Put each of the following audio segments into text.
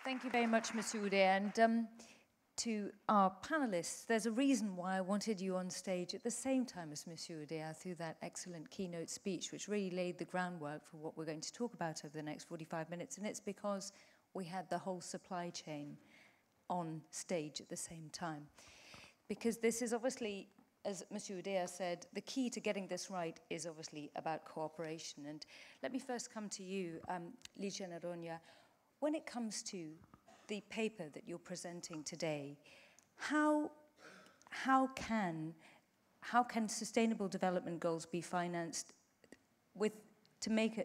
Thank you very much, Mr. Ude. And to our panelists, there's a reason why I wanted you on stage at the same time as Mr. Ude through that excellent keynote speech, which really laid the groundwork for what we're going to talk about over the next 45 minutes. And it's because we had the whole supply chain on stage at the same time. Because this is obviously, as Mr. Ude said, the key to getting this right is obviously about cooperation. And let me first come to you, Licia Naronia. When it comes to the paper that you're presenting today, how can sustainable development goals be financed to make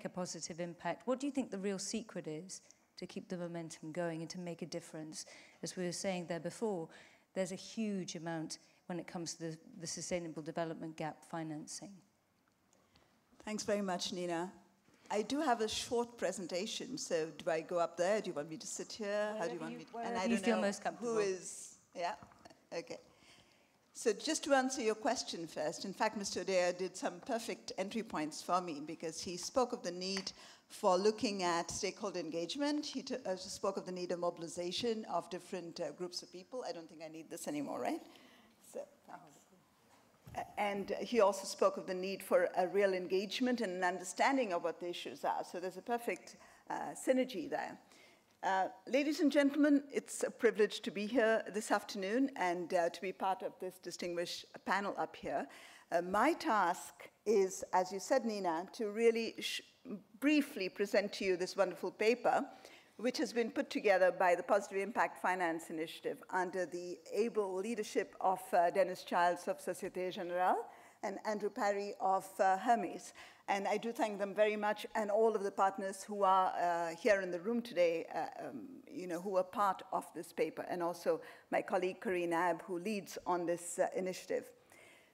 a positive impact? What do you think the real secret is to keep the momentum going and to make a difference? As we were saying there before, there's a huge amount when it comes to the sustainable development gap financing. Thanks very much, Nina. I do have a short presentation, so do I go up there? Do you want me to sit here? How do you want me to? And I don't know most comfortable. Who is, yeah, okay. So just to answer your question first, in fact, Mr. Ude did some perfect entry points for me because he spoke of the need for looking at stakeholder engagement. He spoke of the need of mobilization of different groups of people. I don't think I need this anymore, right? So, and he also spoke of the need for a real engagement and an understanding of what the issues are. So there's a perfect synergy there. Ladies and gentlemen, it's a privilege to be here this afternoon and to be part of this distinguished panel up here. My task is, as you said, Nina, to really briefly present to you this wonderful paper, which has been put together by the Positive Impact Finance Initiative under the able leadership of Dennis Childs of Société Générale and Andrew Parry of Hermes. And I do thank them very much, and all of the partners who are here in the room today, who are part of this paper, and also my colleague Corinne Abb, who leads on this initiative.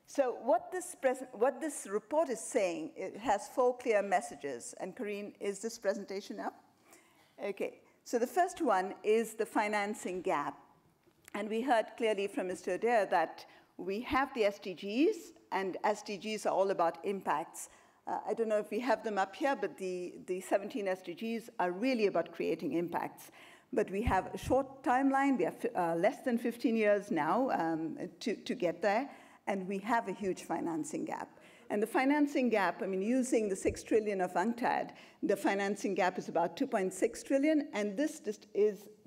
So what this report is saying, it has 4 clear messages. And Corinne, is this presentation up? Okay, so the first one is the financing gap. And we heard clearly from Mr. Ude that we have the SDGs, and SDGs are all about impacts. I don't know if we have them up here, but the 17 SDGs are really about creating impacts. But we have a short timeline. We have less than 15 years now to get there, and we have a huge financing gap. And the financing gap, I mean, using the 6 trillion of UNCTAD, the financing gap is about 2.6 trillion, and this just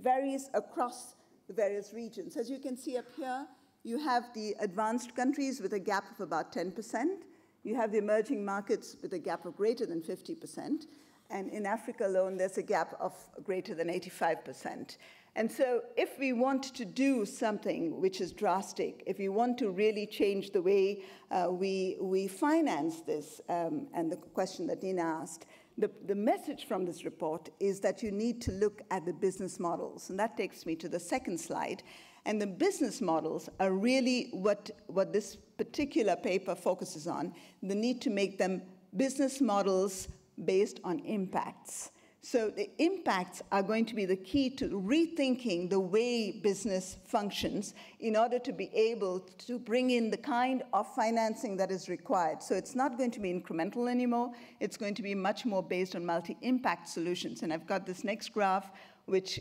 varies across the various regions. As you can see up here, you have the advanced countries with a gap of about 10%. You have the emerging markets with a gap of greater than 50%. And in Africa alone, there's a gap of greater than 85%. And so if we want to do something which is drastic, if we want to really change the way we finance this, and the question that Nina asked, the message from this report is that you need to look at the business models. And that takes me to the second slide. And the business models are really what this particular paper focuses on, the need to make them business models based on impacts. So the impacts are going to be the key to rethinking the way business functions in order to be able to bring in the kind of financing that is required. So it's not going to be incremental anymore. It's going to be much more based on multi-impact solutions. And I've got this next graph which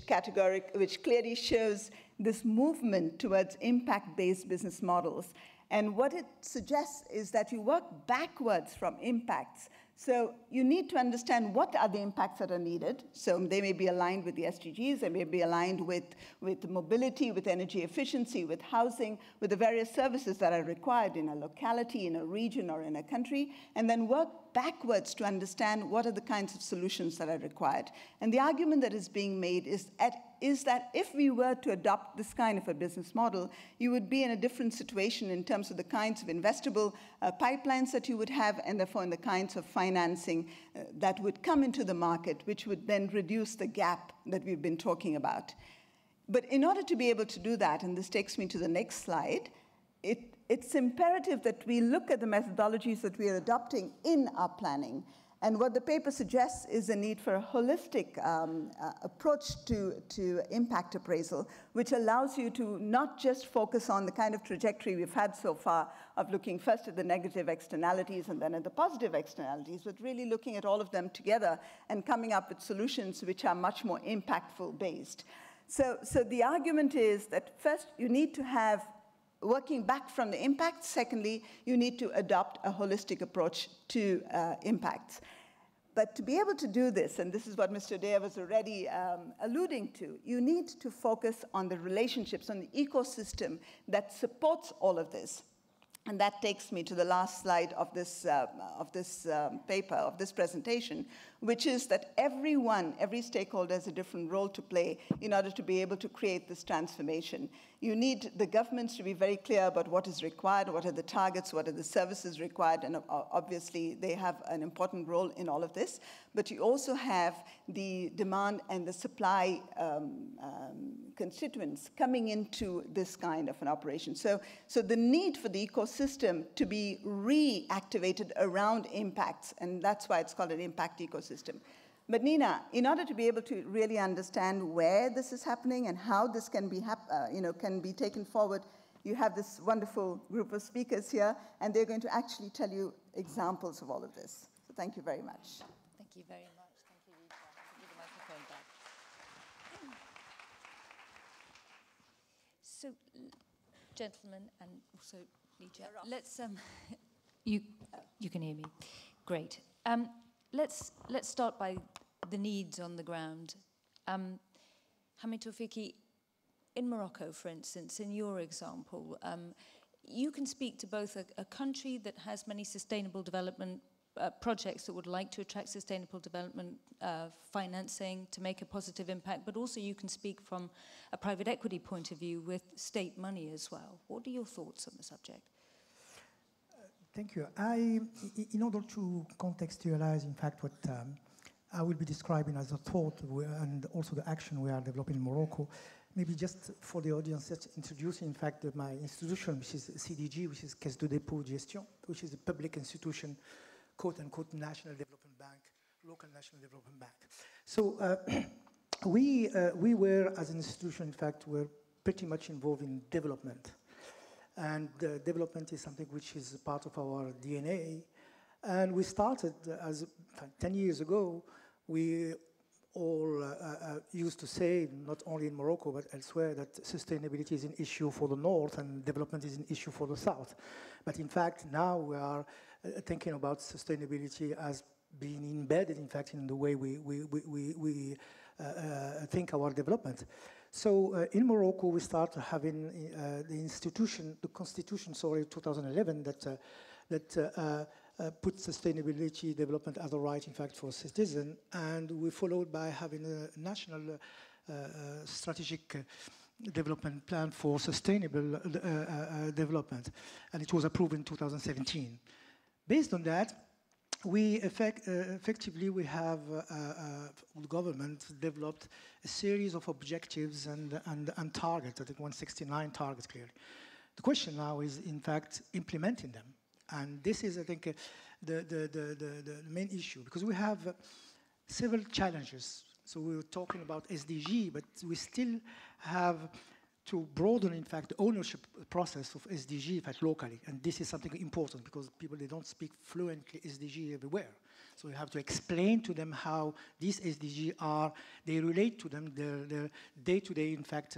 clearly shows this movement towards impact-based business models. And what it suggests is that you work backwards from impacts. So you need to understand what are the impacts that are needed. So they may be aligned with the SDGs, they may be aligned with mobility, with energy efficiency, with housing, with the various services that are required in a locality, in a region, or in a country, and then work backwards to understand what are the kinds of solutions that are required. And the argument that is being made is that if we were to adopt this kind of a business model, you would be in a different situation in terms of the kinds of investable pipelines that you would have, and therefore in the kinds of financing that would come into the market, which would then reduce the gap that we've been talking about. But in order to be able to do that, and this takes me to the next slide, it's imperative that we look at the methodologies that we are adopting in our planning. And what the paper suggests is a need for a holistic approach to impact appraisal, which allows you to not just focus on the kind of trajectory we've had so far of looking first at the negative externalities and then at the positive externalities, but really looking at all of them together and coming up with solutions which are much more impactful based. So the argument is that first you need to have working back from the impacts. Secondly, you need to adopt a holistic approach to impacts. But to be able to do this, and this is what Mr. Dea was already alluding to, you need to focus on the relationships, on the ecosystem that supports all of this. And that takes me to the last slide of this paper, of this presentation, which is that every stakeholder has a different role to play in order to be able to create this transformation. You need the governments to be very clear about what is required, what are the targets, what are the services required, and obviously they have an important role in all of this. But you also have the demand and the supply constituents coming into this kind of an operation. So the need for the ecosystem to be reactivated around impacts, and that's why it's called an impact ecosystem. But Nina, in order to be able to really understand where this is happening and how this can be, can be taken forward, you have this wonderful group of speakers here, and they're going to actually tell you examples of all of this. So thank you very much. Thank you very much. Thank you, Rita. I'll give the microphone back. So, gentlemen, and also Lija, let's you can hear me. Great. Let's start by the needs on the ground. Hamid Tawfiki, in Morocco, for instance, in your example, you can speak to both a country that has many sustainable development projects that would like to attract sustainable development financing to make a positive impact, but also you can speak from a private equity point of view with state money as well. What are your thoughts on the subject? Thank you. In order to contextualize, in fact, what I will be describing as a thought and also the action we are developing in Morocco, maybe just for the audience, just introducing, in fact, my institution, which is CDG, which is Caisse de dépôt gestion, which is a public institution, quote-unquote, national development bank, local national development bank. So we were, as an institution, in fact, were pretty much involved in development. And development is something which is part of our DNA. And we started, 10 years ago, we all used to say, not only in Morocco, but elsewhere, that sustainability is an issue for the North and development is an issue for the South. But in fact, now we are thinking about sustainability as being embedded, in fact, in the way we think our development. So in Morocco, we started having the constitution, 2011, that put sustainability development as a right, in fact, for citizens, and we followed by having a national strategic development plan for sustainable development, and it was approved in 2017. Based on that, we effectively we have the government developed a series of objectives and targets. I think 169 targets clearly. The question now is, in fact, implementing them, and this is, I think, the main issue, because we have several challenges. So we were talking about SDG, but we still have to broaden, in fact, the ownership process of SDG, in fact, locally. And this is something important because people, they don't speak fluently SDG everywhere. So you have to explain to them how these SDG are, they relate to them, their day-to-day, in fact,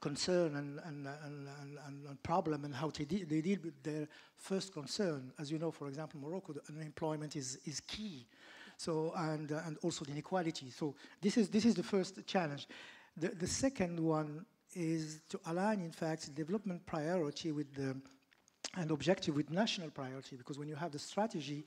concern and problem, and how they deal with their first concern. As you know, for example, Morocco, the unemployment is key. So, and also the inequality. So this is the first challenge. The second one is to align, in fact, development priority with and objective with national priority, because when you have the strategy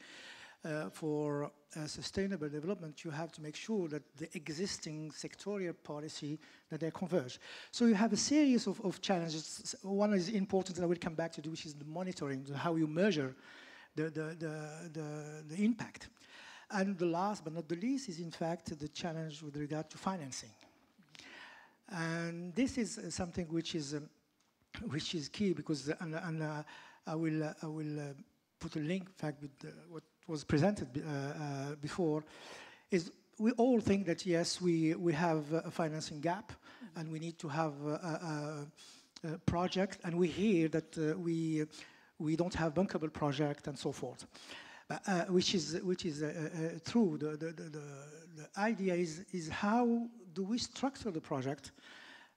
for sustainable development, you have to make sure that the existing sectorial policy, that they converge. So you have a series of challenges. One is important that I will come back to, which is the monitoring, how you measure the impact. And the last but not the least is, in fact, the challenge with regard to financing. And this is something which is key, because I will put a link, in fact, with what was presented before, is we all think that, yes, we have a financing gap and we need to have a project, and we hear that we don't have bankable project and so forth, which is true. The idea is how do we structure the project?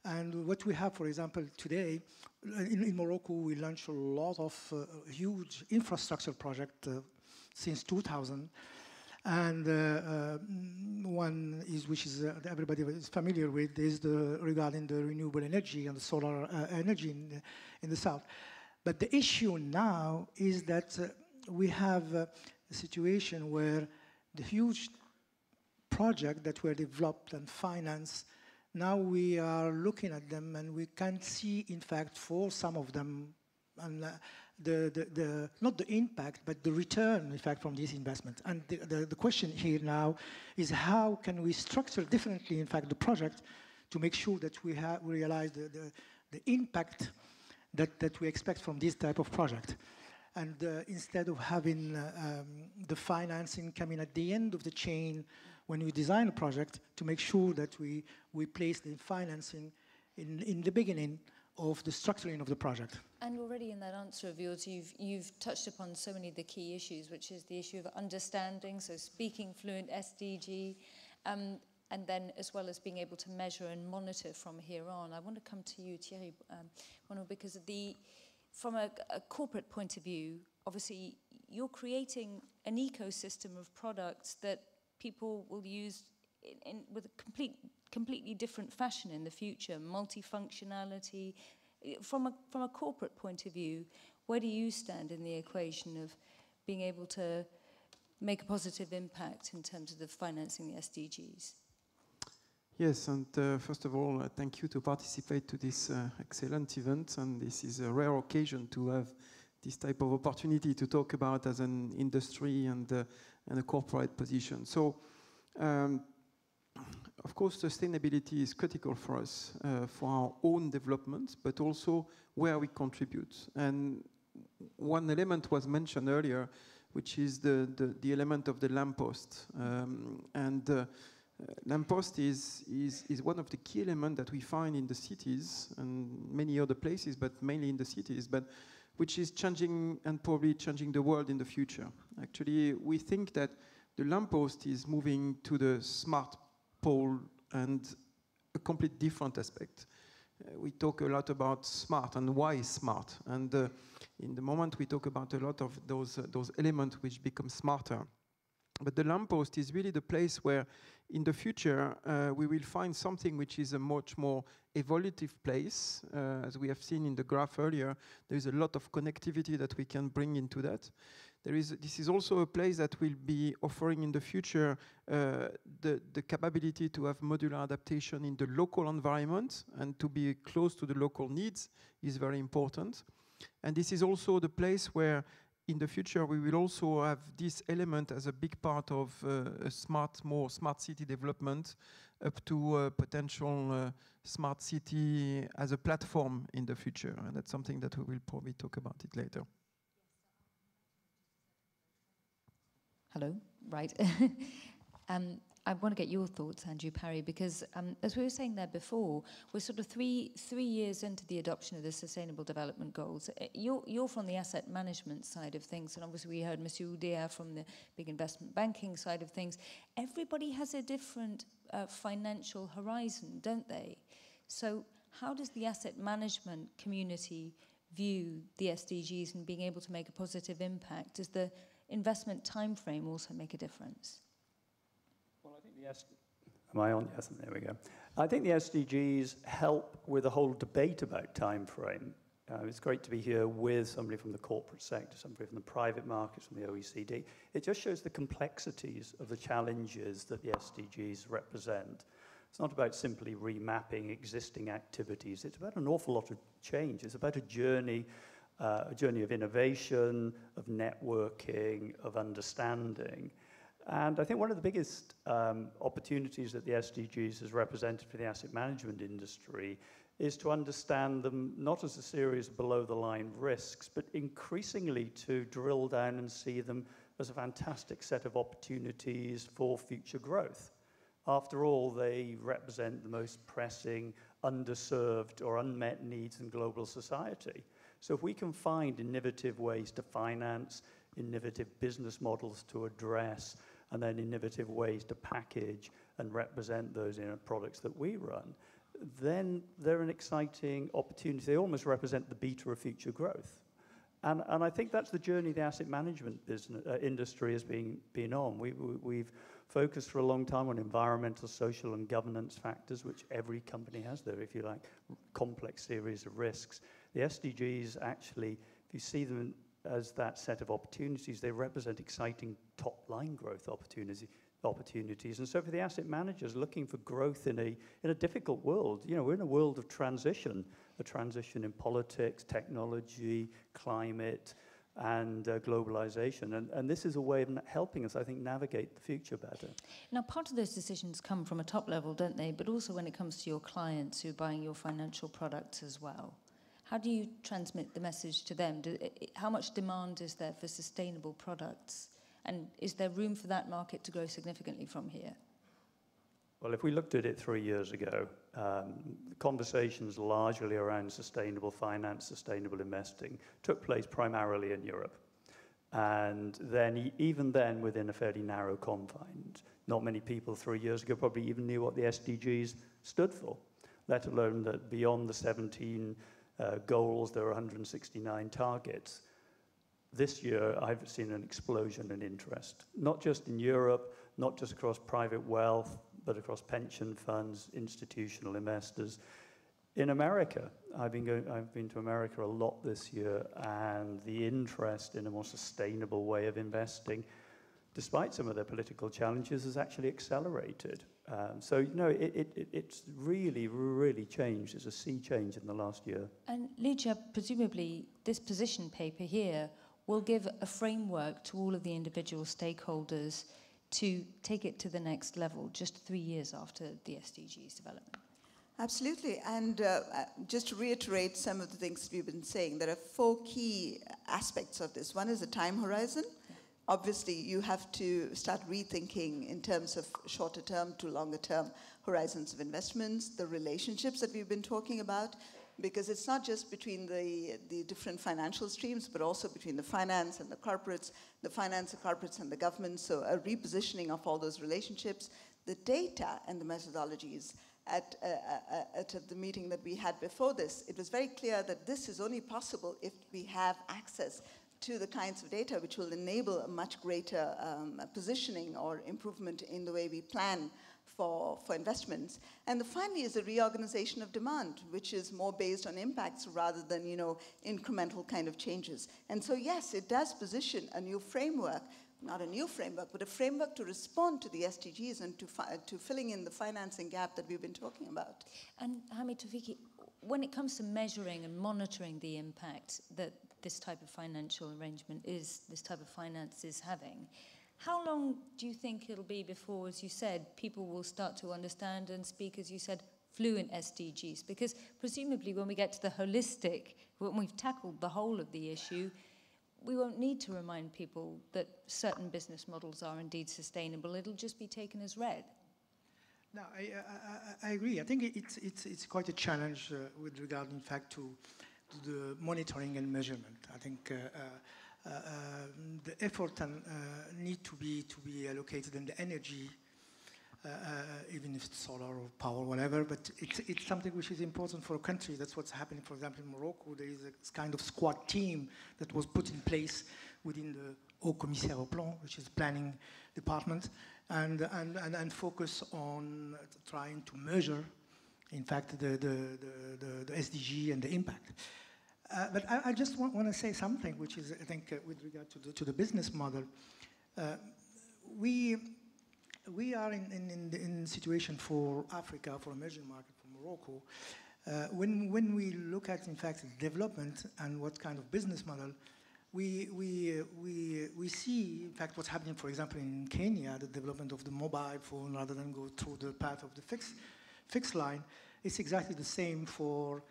And what we have, for example, today, in Morocco, we launched a lot of huge infrastructure projects since 2000. And one is, which is everybody is familiar with, is regarding the renewable energy and the solar energy in the south. But the issue now is that we have a situation where the huge projects that were developed and financed, now we are looking at them and we can see, in fact, for some of them, and not the impact, but the return, in fact, from this investment. And the question here now is how can we structure differently, in fact, the project to make sure that we realize the impact that we expect from this type of project. And instead of having the financing coming at the end of the chain when we design a project, to make sure that we place the financing in the beginning of the structuring of the project. And already in that answer of yours, you've touched upon so many of the key issues, which is the issue of understanding, so speaking fluent SDG, and then as well as being able to measure and monitor from here on. I want to come to you, Thierry, because from a corporate point of view, obviously you're creating an ecosystem of products that people will use with a completely different fashion in the future, multifunctionality. From a corporate point of view, where do you stand in the equation of being able to make a positive impact in terms of the financing the SDGs? Yes, and first of all, thank you to participate to this excellent event, and this is a rare occasion to have this type of opportunity to talk about as an industry and a corporate position. So, of course, sustainability is critical for us, for our own development, but also where we contribute. And one element was mentioned earlier, which is the element of the lamppost. Lamppost is one of the key elements that we find in the cities and many other places, but mainly in the cities, but which is changing and probably changing the world in the future. Actually, we think that the lamppost is moving to the smart pole and a complete different aspect. We talk a lot about smart and why smart. And in the moment, we talk about a lot of those elements which become smarter. But the lamppost is really the place where, in the future, we will find something which is a much more evolutive place. As we have seen in the graph earlier, there is a lot of connectivity that we can bring into that. This is also a place that will be offering in the future the capability to have modular adaptation in the local environment, and to be close to the local needs is very important. And this is also the place where in the future, we will also have this element as a big part of more smart city development, up to potential smart city as a platform in the future. And that's something that we will probably talk about it later. Hello, right. I want to get your thoughts, Andrew Parry, because as we were saying there before, we're sort of three years into the adoption of the Sustainable Development Goals. You're from the asset management side of things, and obviously we heard Monsieur Oudéa from the big investment banking side of things. Everybody has a different financial horizon, don't they? So how does the asset management community view the SDGs and being able to make a positive impact? Does the investment time frame also make a difference? Well, I think am I on? Yes, there we go. I think the SDGs help with the whole debate about time frame. It's great to be here with somebody from the corporate sector, somebody from the private markets, from the OECD. It just shows the complexities of the challenges that the SDGs represent. It's not about simply remapping existing activities. It's about an awful lot of change. It's about a journey of innovation, of networking, of understanding. And I think one of the biggest opportunities that the SDGs has represented for the asset management industry is to understand them not as a series of below-the-line risks, but increasingly to drill down and see them as a fantastic set of opportunities for future growth. After all, they represent the most pressing, underserved or unmet needs in global society. So if we can find innovative ways to finance, innovative business models to address, and then innovative ways to package and represent those in products that we run, then they're an exciting opportunity. They almost represent the beta of future growth. And I think that's the journey the asset management business, industry has been on. We've focused for a long time on environmental, social, and governance factors, which every company has there, if you like, complex series of risks. The SDGs actually, if you see them as that set of opportunities, they represent exciting top-line growth opportunities. And so for the asset managers looking for growth in a difficult world, you know, we're in a world of transition, a transition in politics, technology, climate, and globalization. And this is a way of helping us, I think, navigate the future better. Now, part of those decisions come from a top level, don't they? But also when it comes to your clients who are buying your financial products as well. How do you transmit the message to them? How much demand is there for sustainable products? And is there room for that market to grow significantly from here? Well, if we looked at it 3 years ago, conversations largely around sustainable finance, sustainable investing, took place primarily in Europe. And then, even then, within a fairly narrow confines. Not many people 3 years ago probably even knew what the SDGs stood for, let alone that beyond the 17 goals, there are 169 targets. This year, I've seen an explosion in interest, not just in Europe, not just across private wealth, but across pension funds, institutional investors. In America, I've been to America a lot this year, and the interest in a more sustainable way of investing, despite some of their political challenges, has actually accelerated. So, you know, it's really, really changed. It's a sea change in the last year. And Lucia, presumably this position paper here will give a framework to all of the individual stakeholders to take it to the next level, just 3 years after the SDGs development. Absolutely, and just to reiterate some of the things we've been saying, there are 4 key aspects of this. One is the time horizon. Obviously, you have to start rethinking in terms of shorter term to longer term horizons of investments, the relationships that we've been talking about, because it's not just between the different financial streams, but also between the finance and the corporates, the finance, the corporates, and the government. So a repositioning of all those relationships, the data and the methodologies. At the meeting that we had before this, it was very clear that this is only possible if we have access to the kinds of data which will enable a much greater positioning or improvement in the way we plan for investments. And finally is the reorganization of demand, which is more based on impacts rather than, you know, incremental kind of changes. And so yes, it does position a new framework, not a new framework, but a framework to respond to the SDGs and to filling in the financing gap that we've been talking about. And Hamid Tawfiki, when it comes to measuring and monitoring the impact that this type of financial arrangement is, this type of finance is having, how long do you think it'll be before, as you said, people will start to understand and speak, as you said, fluent SDGs? Because presumably when we get to the holistic, when we've tackled the whole of the issue, we won't need to remind people that certain business models are indeed sustainable. It'll just be taken as read. No, I agree. I think it's quite a challenge with regard, in fact, to the monitoring and measurement. I think the effort need to be allocated in the energy, even if it's solar or power, whatever. But it's something which is important for a country. That's what's happening. For example, in Morocco, there is a kind of squad team that was put in place within the Haut Commissaire au Plan, which is the planning department, and focus on trying to measure, in fact, the SDG and the impact. But I just want to say something, which is, I think, with regard to the business model. We are in a situation for Africa, for emerging market, for Morocco. When we look at, in fact, development and what kind of business model, we see, in fact, what's happening, for example, in Kenya, the development of the mobile phone rather than go through the path of the fixed line. It's exactly the same for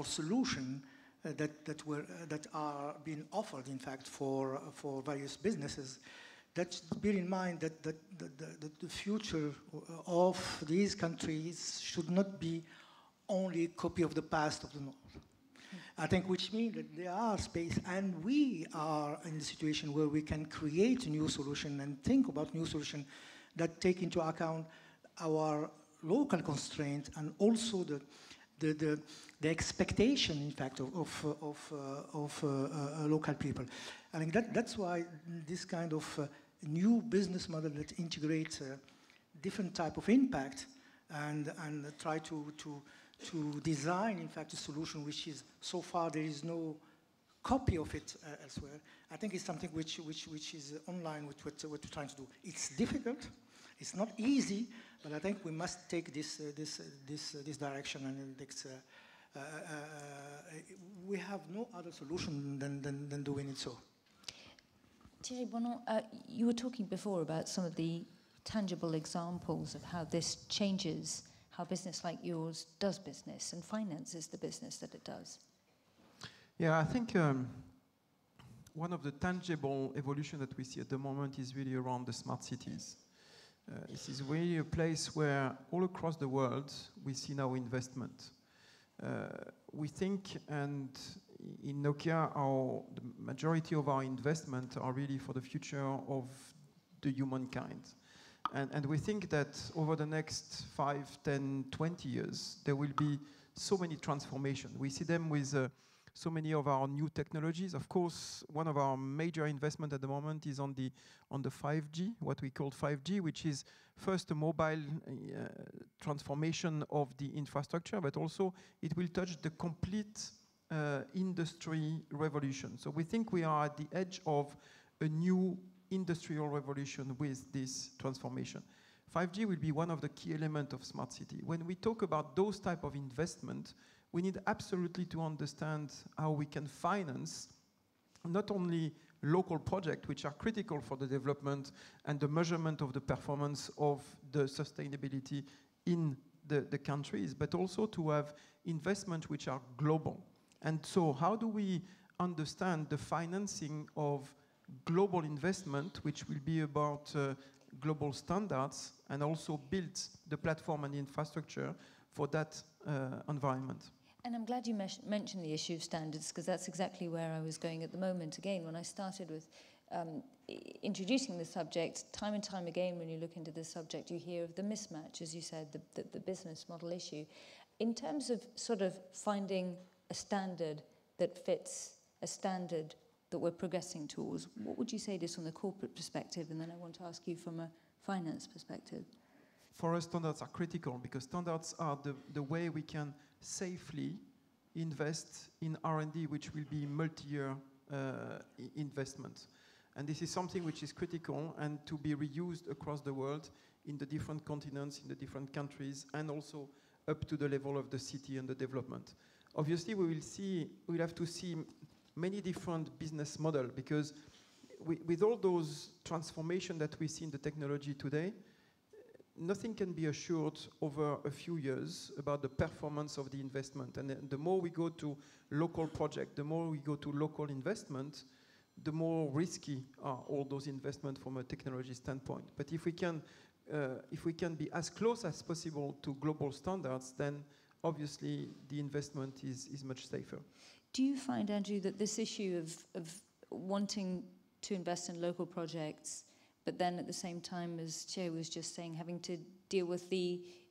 solution that are being offered, in fact, for various businesses. Let's bear in mind that the future of these countries should not be only a copy of the past of the North. I think which means that there are space, and we are in the situation where we can create a new solution and think about new solutions that take into account our local constraints and also the expectation, in fact, of local people. I think that's why this kind of new business model that integrates different type of impact and try to design, in fact, a solution which is, so far there is no copy of it elsewhere. I think it's something which is online with what we're trying to do. It's difficult, it's not easy, but I think we must take this direction, and we have no other solution than doing it so. Thierry Bonon, you were talking before about some of the tangible examples of how this changes how business like yours does business and finances the business that it does. Yeah, I think one of the tangible evolution that we see at the moment is really around the smart cities. This is really a place where all across the world we see now investment. We think, and in Nokia, the majority of our investment are really for the future of the humankind. And we think that over the next 5, 10, 20 years, there will be so many transformations. We see them with so many of our new technologies. Of course, one of our major investment at the moment is on the 5G, what we call 5G, which is first a mobile transformation of the infrastructure, but also it will touch the complete industry revolution. So we think we are at the edge of a new industrial revolution with this transformation. 5G will be one of the key elements of smart city. When we talk about those type of investment, we need absolutely to understand how we can finance not only local projects, which are critical for the development and the measurement of the performance of the sustainability in the countries, but also to have investment which are global. And so how do we understand the financing of global investment, which will be about global standards, and also build the platform and the infrastructure for that environment? And I'm glad you mentioned the issue of standards, because that's exactly where I was going at the moment. Again, when I started with introducing the subject, time and time again, when you look into this subject, you hear of the mismatch, as you said, the business model issue. In terms of sort of finding a standard that fits a standard that we're progressing towards, what would you say this from the corporate perspective? And then I want to ask you from a finance perspective. For us, standards are critical, because standards are the way we can safely invest in R&D, which will be multi-year investment. And this is something which is critical and to be reused across the world in the different continents, in the different countries, and also up to the level of the city and the development. Obviously, we'll have to see many different business models, because with all those transformations that we see in the technology today, nothing can be assured over a few years about the performance of the investment. And the more we go to local projects, the more we go to local investment, the more risky are all those investments from a technology standpoint. But if we can be as close as possible to global standards, then obviously the investment is much safer. Do you find, Andrew, that this issue of wanting to invest in local projects, but then at the same time, as Thierry was just saying, having to deal with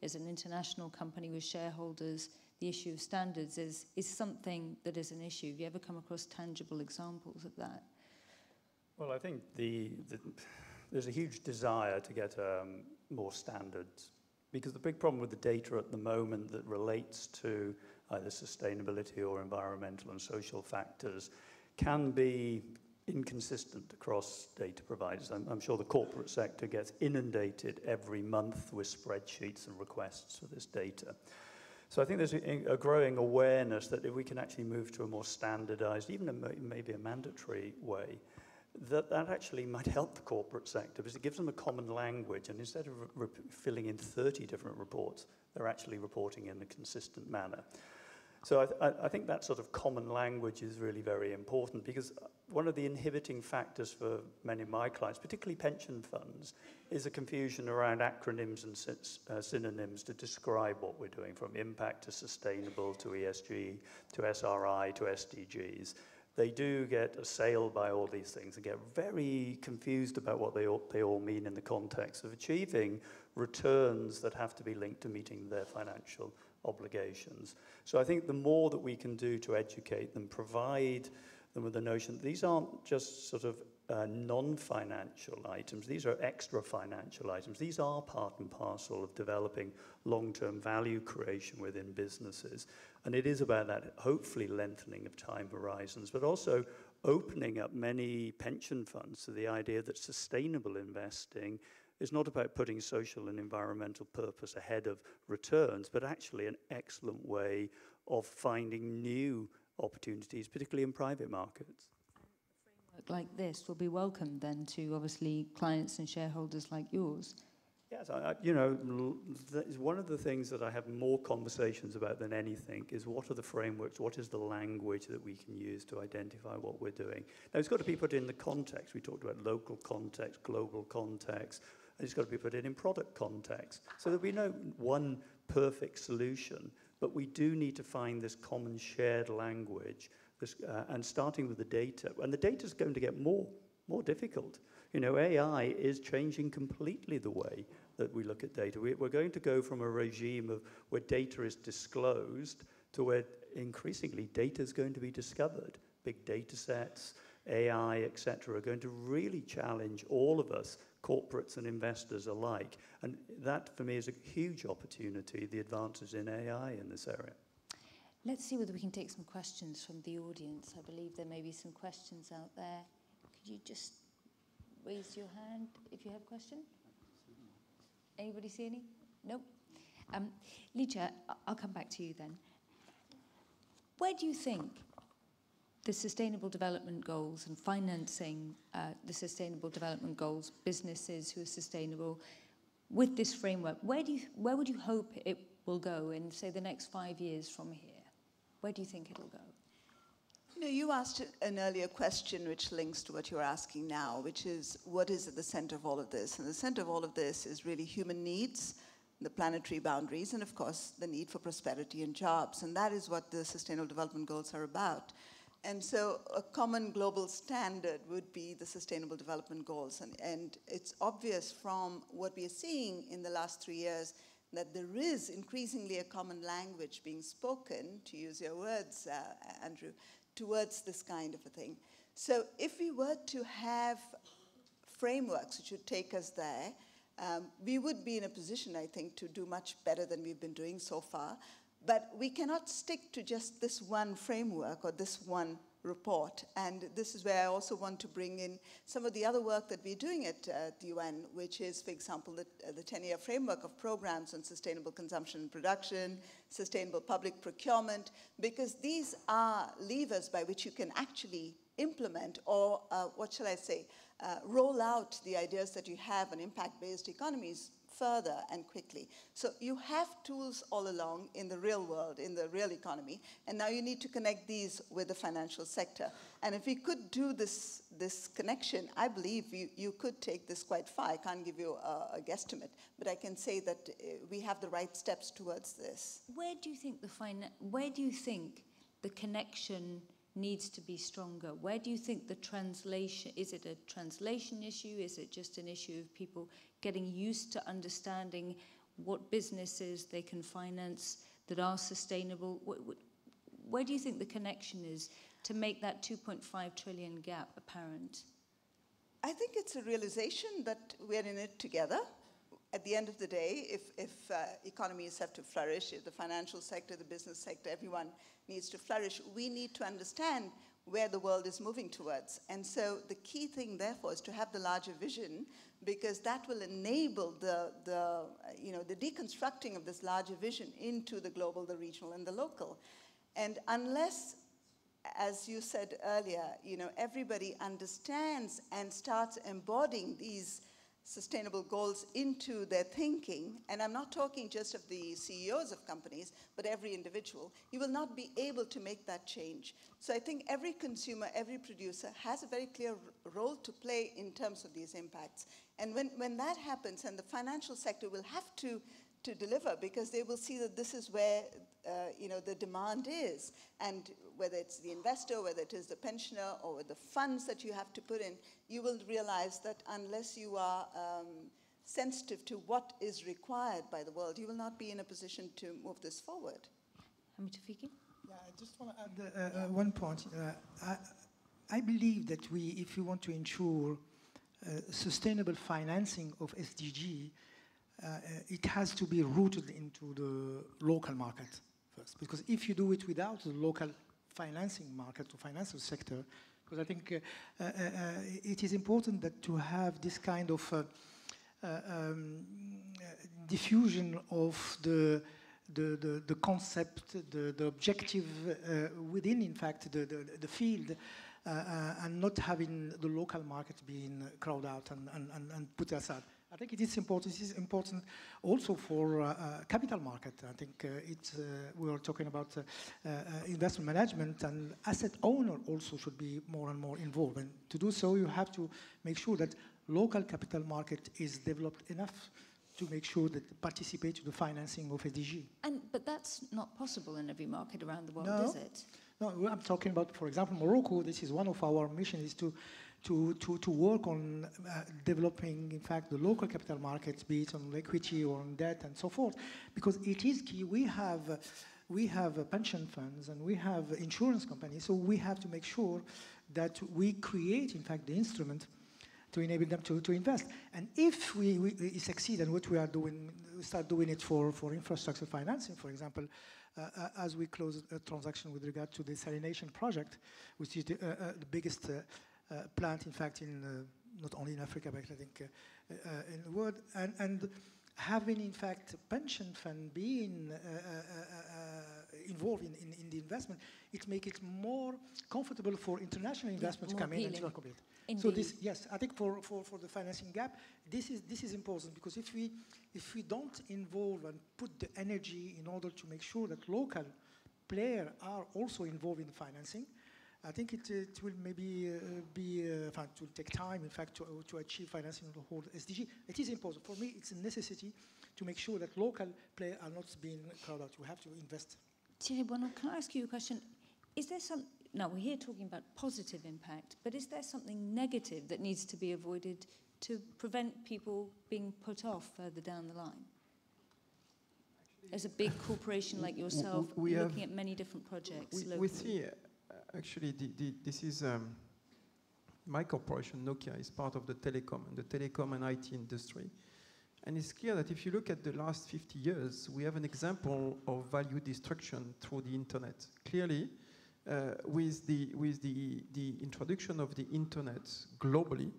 as an international company with shareholders, the issue of standards is something that is an issue? Have you ever come across tangible examples of that? Well, I think there's a huge desire to get more standards, because the big problem with the data at the moment that relates to either sustainability or environmental and social factors can be inconsistent across data providers. I'm sure the corporate sector gets inundated every month with spreadsheets and requests for this data. So I think there's a growing awareness that if we can actually move to a more standardized, even maybe a mandatory way, that actually might help the corporate sector, because it gives them a common language, and instead of filling in 30 different reports, they're actually reporting in a consistent manner. So I think that sort of common language is really very important, because one of the inhibiting factors for many of my clients, particularly pension funds, is a confusion around acronyms and synonyms to describe what we're doing, from impact to sustainable to ESG to SRI to SDGs. They do get assailed by all these things and get very confused about what they all mean in the context of achieving returns that have to be linked to meeting their financial obligations. So I think the more that we can do to educate them, provide them with the notion that these aren't just sort of non-financial items, these are extra financial items. These are part and parcel of developing long-term value creation within businesses. And it is about that, hopefully, lengthening of time horizons, but also opening up many pension funds to the idea that sustainable investing is not about putting social and environmental purpose ahead of returns, but actually an excellent way of finding new opportunities, particularly in private markets. A framework like this will be welcome then to, obviously, clients and shareholders like yours. Yes, you know, one of the things that I have more conversations about than anything is what are the frameworks, what is the language that we can use to identify what we're doing. Now, it's got to be put in the context. We talked about local context, global context, and it's got to be put in product context. So there'll be no one perfect solution, but we do need to find this common shared language, and starting with the data. And the data is going to get more difficult. You know, AI is changing completely the way that we look at data. We're going to go from a regime of where data is disclosed to where increasingly data is going to be discovered. Big data sets, AI, etc., are going to really challenge all of us, corporates and investors alike. And that, for me, is a huge opportunity, the advances in AI in this area. Let's see whether we can take some questions from the audience. I believe there may be some questions out there. Could you just raise your hand if you have a question? Anybody see any? No? Licia, I'll come back to you then. Where do you think the Sustainable Development Goals and financing the Sustainable Development Goals, businesses who are sustainable, with this framework, where would you hope it will go in, say, the next 5 years from here? Where do you think it'll go? You know, you asked an earlier question which links to what you're asking now, which is what is at the center of all of this? And the center of all of this is really human needs, the planetary boundaries, and of course, the need for prosperity and jobs. And that is what the Sustainable Development Goals are about. And so a common global standard would be the Sustainable Development Goals. And it's obvious from what we are seeing in the last 3 years that there is increasingly a common language being spoken, to use your words, Andrew, towards this kind of a thing. So if we were to have frameworks which would take us there, we would be in a position, I think, to do much better than we've been doing so far. But we cannot stick to just this one framework or this one report. And this is where I also want to bring in some of the other work that we're doing at the UN, which is, for example, the 10-year framework of programs on sustainable consumption and production, sustainable public procurement, because these are levers by which you can actually implement or, what shall I say, roll out the ideas that you have on impact-based economies further and quickly. So you have tools all along in the real world, in the real economy, and now you need to connect these with the financial sector. And if we could do this connection, I believe you could take this quite far. I can't give you a guesstimate, but I can say that we have the right steps towards this. Where do you think the connection needs to be stronger? Where do you think the translation, is it a translation issue? Is it just an issue of people getting used to understanding what businesses they can finance that are sustainable? Where do you think the connection is to make that 2.5 trillion gap apparent? I think it's a realization that we're in it together. At the end of the day, if economies have to flourish, if the financial sector, the business sector, everyone needs to flourish, we need to understand where the world is moving towards. And so the key thing, therefore, is to have the larger vision, because that will enable the deconstructing of this larger vision into the global, the regional, and the local. And unless, as you said earlier, everybody understands and starts embodying these sustainable goals into their thinking, and I'm not talking just of the CEOs of companies, but every individual, you will not be able to make that change. So I think every consumer, every producer has a very clear role to play in terms of these impacts. And when that happens, and the financial sector will have to deliver, because they will see that this is where the demand is, and whether it's the investor, whether it is the pensioner, or the funds that you have to put in, you will realize that unless you are sensitive to what is required by the world, you will not be in a position to move this forward. Hamid Tawfiqi? Yeah, I just want to add one point. I believe that if we want to ensure sustainable financing of SDG, it has to be rooted into the local market first. Because if you do it without the local financing market or financial sector, because I think it is important that to have this kind of diffusion of the concept, the objective within, in fact, the field, and not having the local market being crowded out and put aside. I think it is important. It is important also for capital market. I think we are talking about investment management, and asset owner also should be more and more involved. And to do so, you have to make sure that local capital market is developed enough to make sure that it participates to the financing of SDG. But that's not possible in every market around the world, No. is it? No, I'm talking about, for example, Morocco. This is one of our missions, is to work on developing, in fact, the local capital markets, be it on equity or on debt and so forth, because it is key. We have pension funds and we have insurance companies, so we have to make sure that we create, in fact, the instrument to enable them to invest. And if we succeed, and what we are doing, we start doing it for infrastructure financing, for example, as we close a transaction with regard to the desalination project, which is the biggest plant, in fact, not only in Africa, but I think in the world. And having, in fact, a pension fund being involved in the investment, it makes it more comfortable for international investment to come in and to compete. So this, yes, I think for the financing gap, this is important, because if we don't involve and put the energy in order to make sure that local players are also involved in the financing, I think it will maybe it will take time, in fact, to achieve financing of the whole SDG. It is important. For me, it's a necessity to make sure that local players are not being crowded out. We have to invest. Thierry Bono, can I ask you a question? Is there now we're here talking about positive impact, but is there something negative that needs to be avoided to prevent people being put off further down the line? As a big corporation like yourself, looking at many different projects locally. We see, actually, this is my corporation, Nokia, is part of the telecom and IT industry. And it's clear that if you look at the last 50 years, we have an example of value destruction through the internet. Clearly, with the introduction of the internet globally,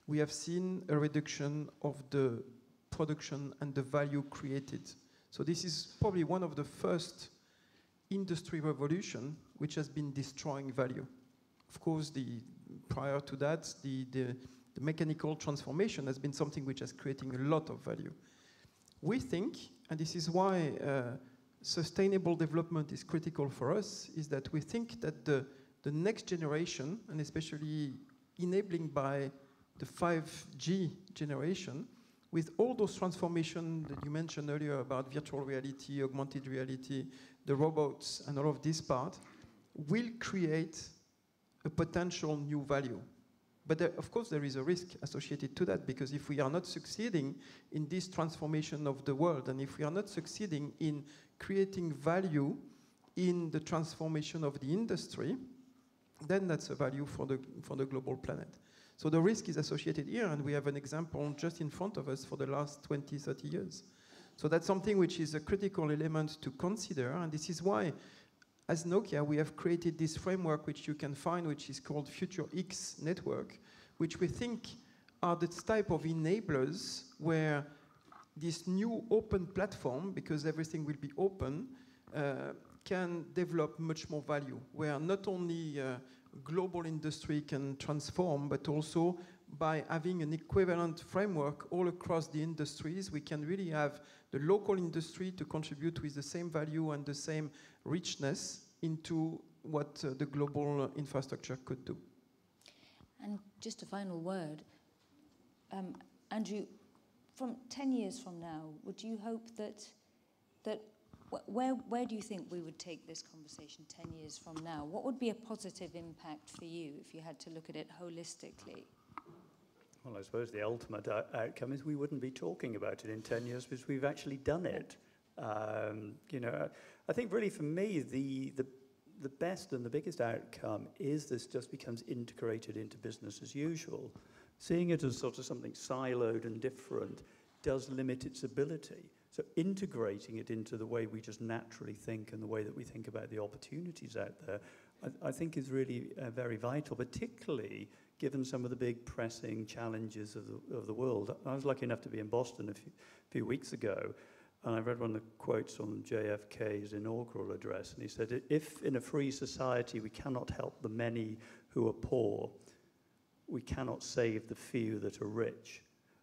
we have seen a reduction of the production and the value created. So this is probably one of the first industry revolution which has been destroying value. Of course, prior to that, the mechanical transformation has been something which is creating a lot of value. We think, and this is why sustainable development is critical for us, is that we think that the next generation, and especially enabling by the 5G generation, with all those transformations that you mentioned earlier about virtual reality, augmented reality, the robots, and all of this part, will create a potential new value. But of course, there is a risk associated to that, because if we are not succeeding in this transformation of the world, and if we are not succeeding in creating value in the transformation of the industry, then that's a value for the global planet. So the risk is associated here, and we have an example just in front of us for the last 20, 30 years. So that's something which is a critical element to consider, and this is why, as Nokia, we have created this framework which you can find, which is called Future X Network, which we think are the type of enablers where this new open platform, because everything will be open, can develop much more value, where not only global industry can transform, but also by having an equivalent framework all across the industries, we can really have the local industry to contribute with the same value and the same richness into what the global infrastructure could do. And just a final word, Andrew, from 10 years from now, would you hope where do you think we would take this conversation 10 years from now? What would be a positive impact for you if you had to look at it holistically? Well, I suppose the ultimate outcome is we wouldn't be talking about it in 10 years because we've actually done it. You know, I think really for me, the best and the biggest outcome is this just becomes integrated into business as usual. Seeing it as sort of something siloed and different does limit its ability. So integrating it into the way we just naturally think and the way that we think about the opportunities out there, I think is really very vital, particularly given some of the big pressing challenges of the world. I was lucky enough to be in Boston a few weeks ago, and I read one of the quotes on JFK's inaugural address, and he said, if in a free society we cannot help the many who are poor, we cannot save the few that are rich.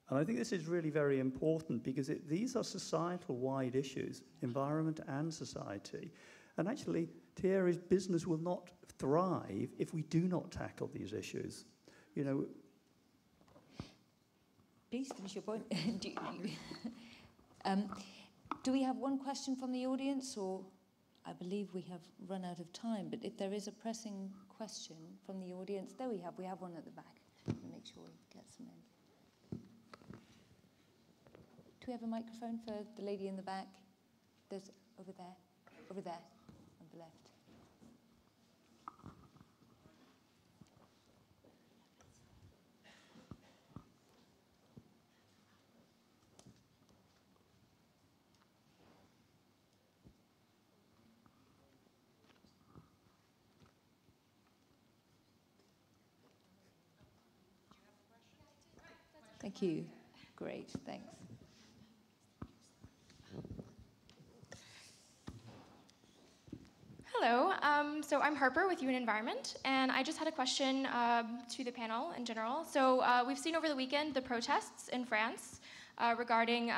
And I think this is really very important because these are societal-wide issues, environment and society. And actually, Thierry's business will not thrive if we do not tackle these issues. You know. Please finish your point. Do we have one question from the audience, or I believe we have run out of time, but if there is a pressing question from the audience, there we have one at the back. Make sure we get some in. Do we have a microphone for the lady in the back? There's over there, on the left. Thank you. Great, thanks. Hello, so I'm Harper with UN Environment, and I just had a question to the panel in general. So we've seen over the weekend the protests in France regarding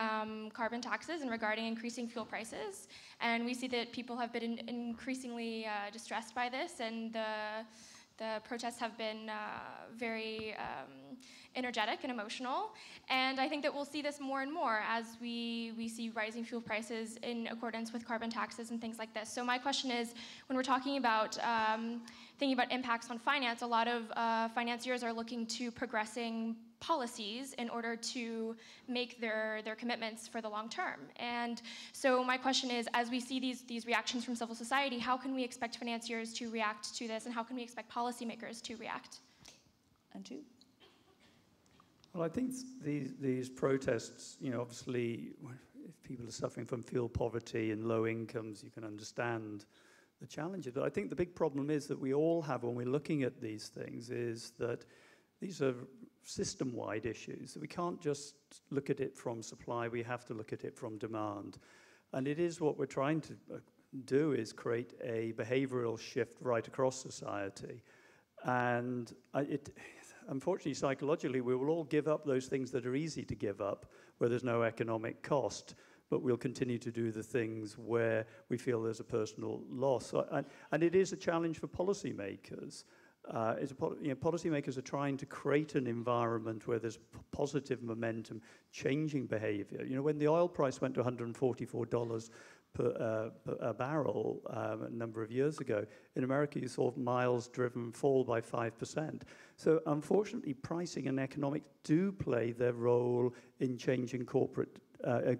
carbon taxes and regarding increasing fuel prices. And we see that people have been increasingly distressed by this, and the protests have been very energetic and emotional. And I think that we'll see this more and more as we see rising fuel prices in accordance with carbon taxes and things like this. So my question is, when we're talking about thinking about impacts on finance, a lot of financiers are looking to progressing policies in order to make their commitments for the long term. And so my question is, as we see these reactions from civil society, how can we expect financiers to react to this, and how can we expect policymakers to react? Andrew? Well, I think these protests, you know, obviously, if people are suffering from fuel poverty and low incomes, you can understand the challenges. But I think the big problem is that we all have when we're looking at these things is that these are system-wide issues. We can't just look at it from supply, we have to look at it from demand. And it is what we're trying to do is create a behavioral shift right across society. And unfortunately, psychologically, we will all give up those things that are easy to give up, where there's no economic cost, but we'll continue to do the things where we feel there's a personal loss. And it is a challenge for policymakers. Policymakers are trying to create an environment where there's positive momentum, changing behavior. You know, when the oil price went to $144 per barrel a number of years ago, in America you saw miles driven fall by 5%. So unfortunately, pricing and economics do play their role in changing corporate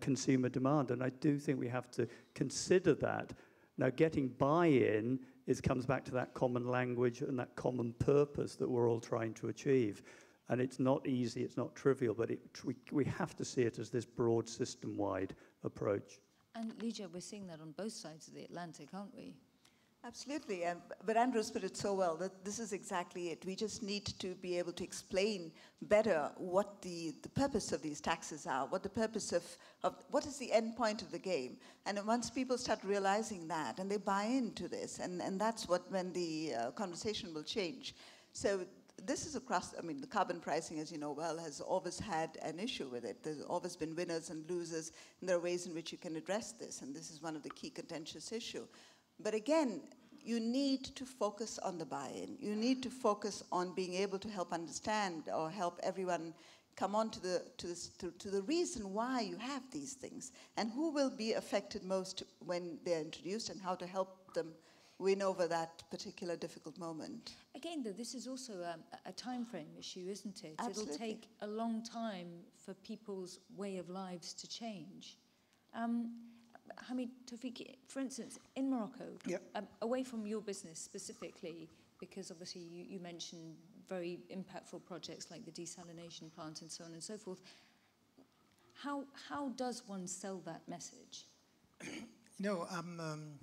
consumer demand, and I do think we have to consider that. Now, getting buy-in comes back to that common language and that common purpose that we're all trying to achieve. And it's not easy, it's not trivial, but we have to see it as this broad system-wide approach. And Lydia, we're seeing that on both sides of the Atlantic, aren't we? Absolutely, but Andrew's put it so well that this is exactly it. We just need to be able to explain better what the purpose of these taxes are, what the purpose of what is the end point of the game. And once people start realizing that and they buy into this, and that's when the conversation will change. So this is across, I mean, the carbon pricing, as you know well, has always had an issue with it. There's always been winners and losers, and there are ways in which you can address this, and this is one of the key contentious issues. But again, you need to focus on the buy-in. You need to focus on being able to help understand or help everyone come on to the reason why you have these things, and who will be affected most when they're introduced, and how to help them win over that particular difficult moment. Again, though, this is also a time frame issue, isn't it? Absolutely. It'll take a long time for people's way of lives to change. Hamid, Tawfiq, for instance, in Morocco, away from your business specifically, because obviously you mentioned very impactful projects like the desalination plant and so on and so forth, how does one sell that message? You know, I'm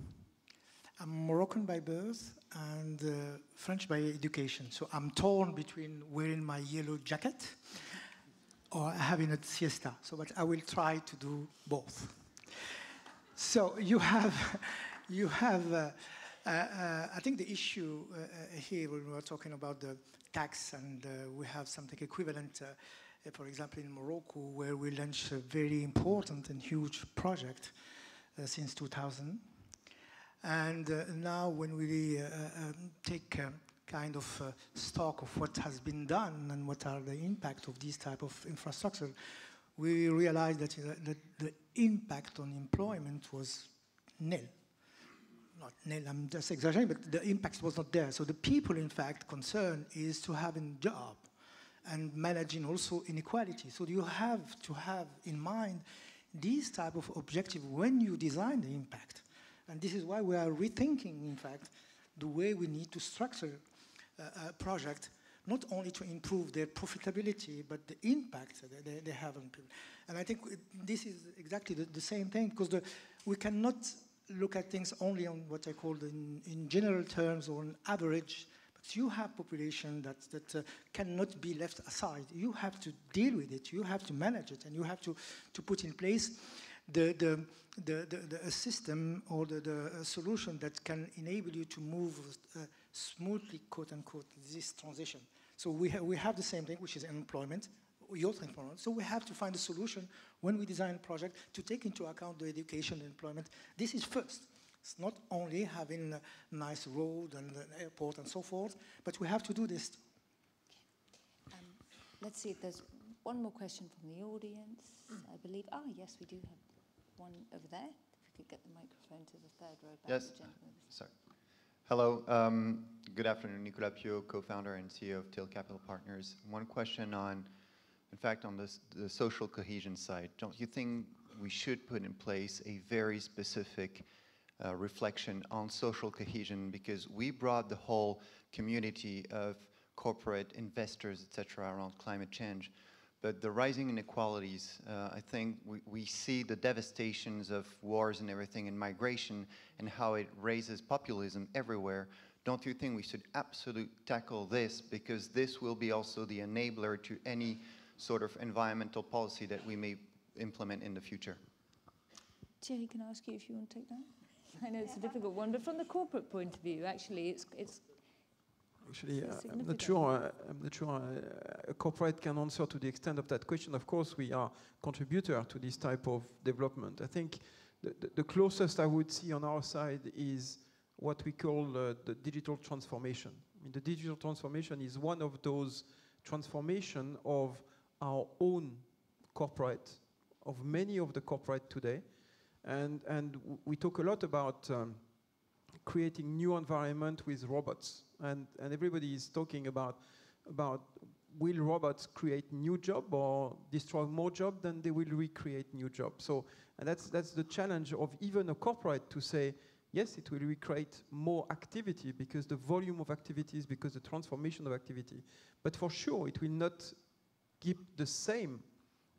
Moroccan by birth and French by education. So I'm torn between wearing my yellow jacket or having a siesta. So, but I will try to do both. So you have, I think the issue here when we're talking about the tax, and we have something equivalent, for example, in Morocco, where we launched a very important and huge project since 2000. And now when we take kind of stock of what has been done and what are the impact of this type of infrastructure, we realize that the impact on employment was nil. Not nil, I'm just exaggerating, but the impact was not there. So the people, in fact, concerned is to have a job and managing also inequality. So you have to have in mind these type of objective when you design the impact. And this is why we are rethinking, in fact, the way we need to structure a project, not only to improve their profitability, but the impact that they have on people. And I think this is exactly the same thing, because we cannot look at things only on what I call in general terms or on average, but you have population that cannot be left aside. You have to deal with it, you have to manage it, and you have to put in place the system or the solution that can enable you to move smoothly, quote unquote, this transition. So we have the same thing, which is employment, youth employment. So we have to find a solution when we design a project to take into account the education and employment. This is first. It's not only having a nice road and an airport and so forth, but we have to do this. Let's see if there's one more question from the audience, I believe. Oh, yes, we do have one over there. If we could get the microphone to the third row back. Yes, sorry. Hello, good afternoon, Nicolas Pio, co-founder and CEO of Till Capital Partners. One question on, in fact, on the social cohesion side. Don't you think we should put in place a very specific reflection on social cohesion, because we brought the whole community of corporate investors, etc., around climate change. But the rising inequalities, I think we see the devastations of wars and everything, and migration, and how it raises populism everywhere. Don't you think we should absolutely tackle this, because this will be also the enabler to any sort of environmental policy that we may implement in the future? Thierry, can I ask you if you want to take that? I know it's a difficult one, but from the corporate point of view, actually, it's Actually, I'm not sure a corporate can answer to the extent of that question. Of course, we are contributor to this type of development. I think the closest I would see on our side is what we call the digital transformation. I mean, the digital transformation is one of those transformation of our own corporate, of many of the corporate today. And we talk a lot about creating new environment with robots. And everybody is talking about will robots create new job or destroy more job than they will recreate new jobs. So, and that's the challenge of even a corporate to say, yes, it will recreate more activity because the volume of activities, because the transformation of activity. But for sure, it will not keep the same.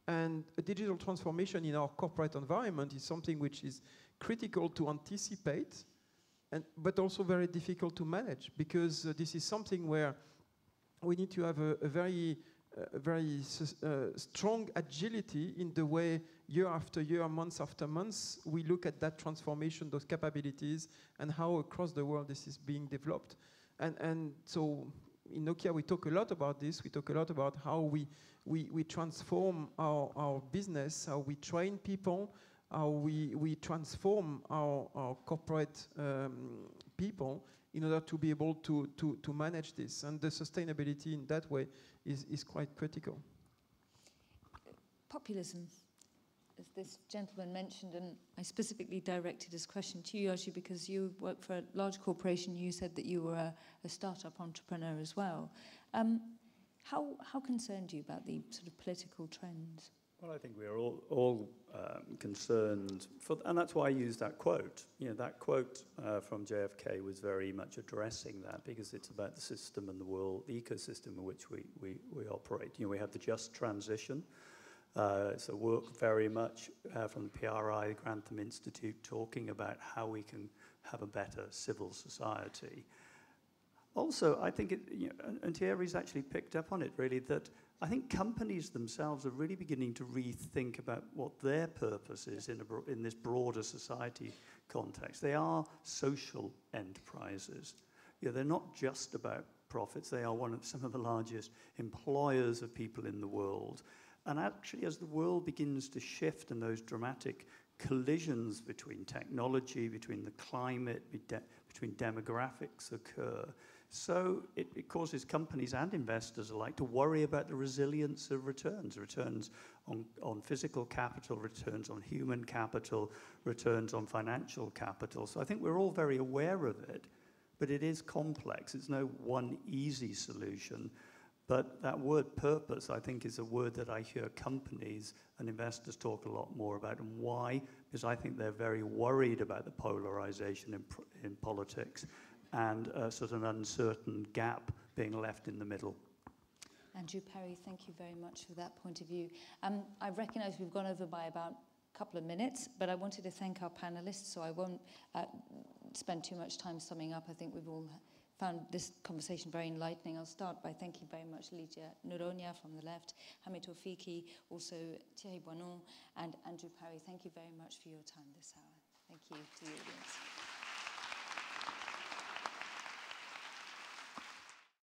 And a digital transformation in our corporate environment is something which is critical to anticipate, but also very difficult to manage, because this is something where we need to have a very strong agility in the way year after year, month after month, we look at that transformation, those capabilities, and how across the world this is being developed. And so in Nokia, we talk a lot about this. We talk a lot about how we transform our business, how we train people, how we transform our corporate people in order to be able to manage this. And the sustainability in that way is quite critical. Populism, as this gentleman mentioned, and I specifically directed this question to you, Yoshi, because you work for a large corporation. You said that you were a startup entrepreneur as well. How concerned are you about the sort of political trends? Well, I think we're all concerned, and that's why I used that quote. You know, that quote from JFK was very much addressing that, because it's about the system and the world, the ecosystem in which we operate. You know, we have the just transition. So work very much from the PRI, the Grantham Institute, talking about how we can have a better civil society. Also, I think, and Thierry's actually picked up on it really, that I think companies themselves are really beginning to rethink about what their purpose is in this broader society context. They are social enterprises. You know, they're not just about profits. They are some of the largest employers of people in the world. And actually, as the world begins to shift and those dramatic collisions between technology, between the climate, between demographics occur, so it causes companies and investors alike to worry about the resilience of returns on physical capital, returns on human capital, returns on financial capital. So I think we're all very aware of it, but it is complex. It's no one easy solution. But that word purpose, I think, is a word that I hear companies and investors talk a lot more about. And why? Because I think they're very worried about the polarization in politics and sort of an uncertain gap being left in the middle. Andrew Perry, thank you very much for that point of view. I recognise we've gone over by about a couple of minutes, but I wanted to thank our panellists, so I won't spend too much time summing up. I think we've all found this conversation very enlightening. I'll start by thanking very much Lydia Nuronia from the left, Hamid Tofiki, also Thierry Boinon, and Andrew Perry. Thank you very much for your time this hour. Thank you to the audience.